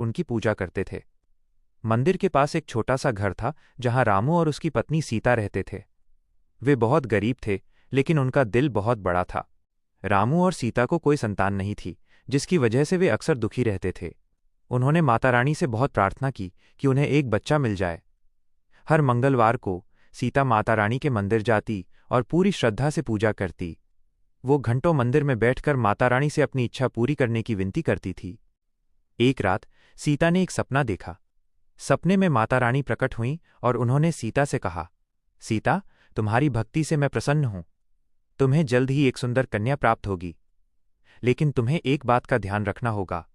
उनकी पूजा करते थे। मंदिर के पास एक छोटा सा घर था जहां रामू और उसकी पत्नी सीता रहते थे। वे बहुत गरीब थे, लेकिन उनका दिल बहुत बड़ा था। रामू और सीता को कोई संतान नहीं थी, जिसकी वजह से वे अक्सर दुखी रहते थे। उन्होंने माता रानी से बहुत प्रार्थना की कि उन्हें एक बच्चा मिल जाए। हर मंगलवार को सीता माता रानी के मंदिर जाती और पूरी श्रद्धा से पूजा करती। वो घंटों मंदिर में बैठकर माता रानी से अपनी इच्छा पूरी करने की विनती करती थी। एक रात सीता ने एक सपना देखा। सपने में माता रानी प्रकट हुईं और उन्होंने सीता से कहा, सीता, तुम्हारी भक्ति से मैं प्रसन्न हूं। तुम्हें जल्द ही एक सुंदर कन्या प्राप्त होगी, लेकिन तुम्हें एक बात का ध्यान रखना होगा।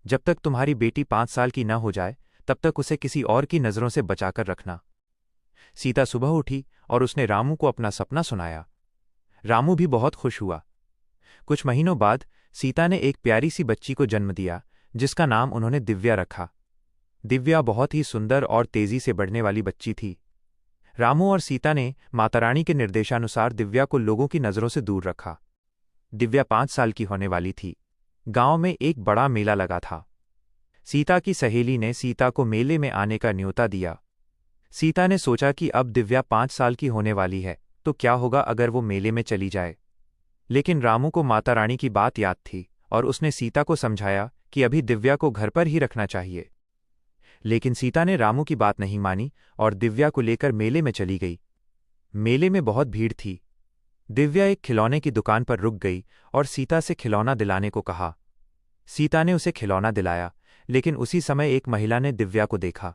जब तक तुम्हारी बेटी 5 साल की न हो जाए, तब तक उसे किसी और की नज़रों से बचाकर रखना। सीता सुबह उठी और उसने रामू को अपना सपना सुनाया। रामू भी बहुत खुश हुआ। कुछ महीनों बाद सीता ने एक प्यारी सी बच्ची को जन्म दिया, जिसका नाम उन्होंने दिव्या रखा। दिव्या बहुत ही सुंदर और तेजी से बढ़ने वाली बच्ची थी। रामू और सीता ने माता रानी के निर्देशानुसार दिव्या को लोगों की नज़रों से दूर रखा। दिव्या 5 साल की होने वाली थी। गांव में एक बड़ा मेला लगा था। सीता की सहेली ने सीता को मेले में आने का न्योता दिया। सीता ने सोचा कि अब दिव्या 5 साल की होने वाली है, तो क्या होगा अगर वो मेले में चली जाए। लेकिन रामू को माता रानी की बात याद थी और उसने सीता को समझाया कि अभी दिव्या को घर पर ही रखना चाहिए। लेकिन सीता ने रामू की बात नहीं मानी और दिव्या को लेकर मेले में चली गई। मेले में बहुत भीड़ थी। दिव्या एक खिलौने की दुकान पर रुक गई और सीता से खिलौना दिलाने को कहा। सीता ने उसे खिलौना दिलाया, लेकिन उसी समय एक महिला ने दिव्या को देखा।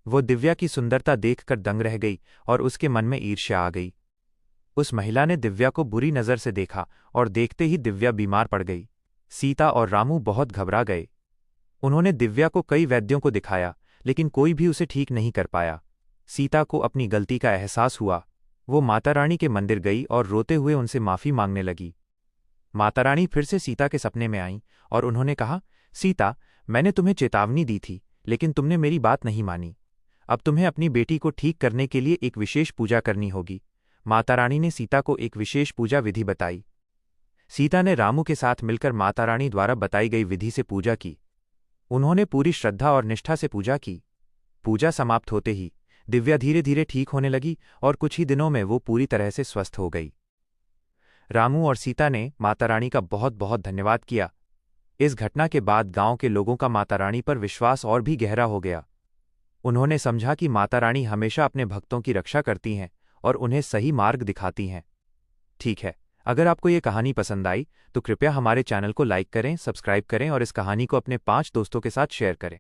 वो दिव्या की सुंदरता देखकर दंग रह गई और उसके मन में ईर्ष्या आ गई। उस महिला ने दिव्या को बुरी नज़र से देखा और देखते ही दिव्या बीमार पड़ गई। सीता और रामू बहुत घबरा गए। उन्होंने दिव्या को कई वैद्यों को दिखाया, लेकिन कोई भी उसे ठीक नहीं कर पाया। सीता को अपनी गलती का एहसास हुआ। वो माता रानी के मंदिर गई और रोते हुए उनसे माफ़ी मांगने लगी। माता रानी फिर से सीता के सपने में आईं और उन्होंने कहा, सीता, मैंने तुम्हें चेतावनी दी थी, लेकिन तुमने मेरी बात नहीं मानी। अब तुम्हें अपनी बेटी को ठीक करने के लिए एक विशेष पूजा करनी होगी। माता रानी ने सीता को एक विशेष पूजा विधि बताई। सीता ने रामू के साथ मिलकर माता रानी द्वारा बताई गई विधि से पूजा की। उन्होंने पूरी श्रद्धा और निष्ठा से पूजा की। पूजा समाप्त होते ही दिव्या धीरे धीरे ठीक होने लगी और कुछ ही दिनों में वो पूरी तरह से स्वस्थ हो गई। रामू और सीता ने माता रानी का बहुत बहुत धन्यवाद किया। इस घटना के बाद गांव के लोगों का माता रानी पर विश्वास और भी गहरा हो गया। उन्होंने समझा कि माता रानी हमेशा अपने भक्तों की रक्षा करती हैं और उन्हें सही मार्ग दिखाती हैं। ठीक है, अगर आपको ये कहानी पसंद आई तो कृपया हमारे चैनल को लाइक करें, सब्सक्राइब करें और इस कहानी को अपने 5 दोस्तों के साथ शेयर करें।